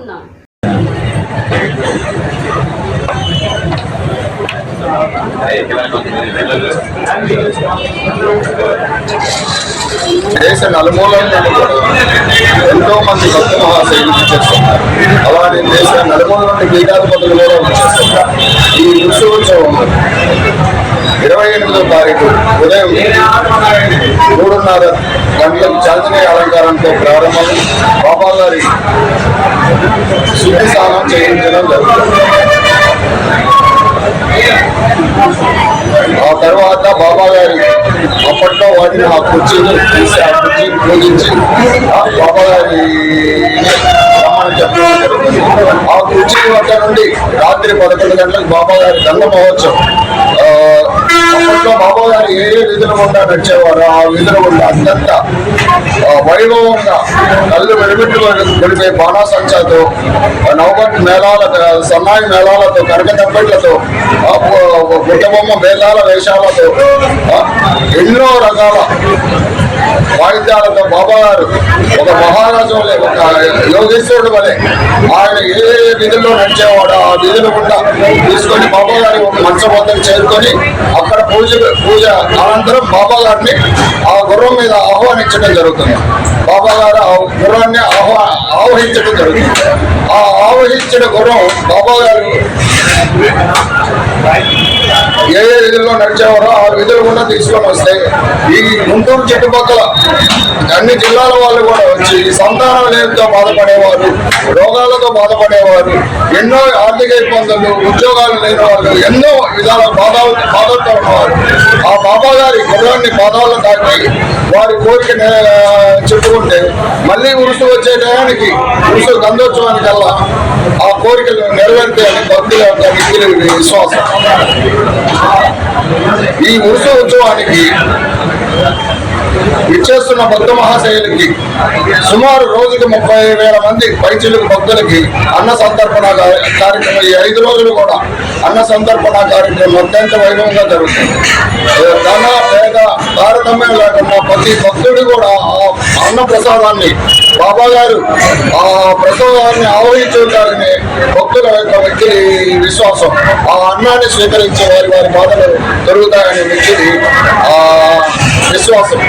తెలుసుకుందాం. దేశ నలుమూలల్లో ఎంతో మంది భక్త మహాశైలు చేస్తున్నారు. అలాగే దేశ నలుమూల నుండి పీఠాధిపతులు కూడా వచ్చేస్తున్నారు. ఈ ఉత్సవం 28వ తారీఖు ఉదయం 3:30 గంటలకు చాందనీ అలంకారంతో ప్రారంభం. బాబా గారి శుద్ధి స్నానం చేయించడం జరుగుతుంది. ఆ తర్వాత బాబా గారి అప్పట్లో వాడిని ఆ కుర్చీని తీసి ఆ కుర్చీని పూజించి బాబా గారి ఆ కుర్చీ వద్ద నుండి రాత్రి 11 గంటలకు బాబా గారి గంగ మహోత్సవం. అప్పట్లో బాబా గారు ఏ విధులు గుండా నడిచేవారు ఆ విధులు గుండా అత్యంత వైభవంగా కళ్ళు వెలుగుట్లు గడిపే బాణాసంచాతో, నవగట్ మేళాల, సన్నాయి మేళాలతో, కనక తప్పెట్లతో, బుట్టబొమ్మ బేలాల వేషాలతో, ఎన్నో రకాల వాయిద్యాలతో బాబా గారు ఒక మహారాజు వలె, ఒక యోగేశ్వరుడు వలె ఆయన ఏ విధుల్లో నడిచేవాడు ఆ విధులు గుండా తీసుకొని బాబా గారి ఒక మంచం వద్దకు చేరుకొని అక్కడ పూజ అనంతరం బాబా గారిని ఆ గుర్రం మీద ఆహ్వానించడం జరుగుతుంది. బాబా గారు ఆ గుర్రాన్ని ఆవహించడం జరుగుతుంది. ఆ ఆవహించిన గుర్రం బాబా గారు ఏ విధుల్లో నడిచేవారో ఆ విధులు కూడా తీసుకొని వస్తే ఈ గుంటూరు చుట్టుపక్కల అన్ని జిల్లాల వాళ్ళు కూడా వచ్చి సంతానం లేనితో బాధపడేవారు, రోగాలతో బాధపడేవారు, ఎన్నో ఆర్థిక ఇబ్బందులు, ఉద్యోగాలు లేని వాళ్ళు, ఎన్నో విధాల బాధలతో ఉన్నవారు ఆ బాబా గారి గుర్రాన్ని పాదాలు తాకి వారి కోరిక చెప్పుకుంటే మళ్ళీ ఉరుసు వచ్చే టయానికి, ఉరుసు గంధోత్సవానికల్లా ఆ కోరికలు నెరవేరుతాయని భక్తుల యొక్క మిగిలి విశ్వాసం. ఈ ఉరుసు ఉత్సవానికి ఇచ్చేస్తున్న భక్త మహాశైలికి సుమారు రోజుకి 30,000 మంది పైచిలుకు భక్తులకి అన్న సంతర్పణ కార్యక్రమం. ఈ 5 రోజులు కూడా అన్న సంతర్పణ కార్యక్రమం అత్యంత వైభవంగా జరుగుతుంది. ధన పేద తారతమ్యం లేకుండా ప్రతి భక్తుడు కూడా ఆ అన్న ప్రసాదాన్ని బాబా గారు ఆ ప్రసాదాన్ని ఆవహించుతారని భక్తుల యొక్క వ్యక్తి విశ్వాసం. ఆ అన్నాన్ని స్వీకరించే వారి బాధలు దొరుకుతాయని వ్యక్తి విశ్వాసం.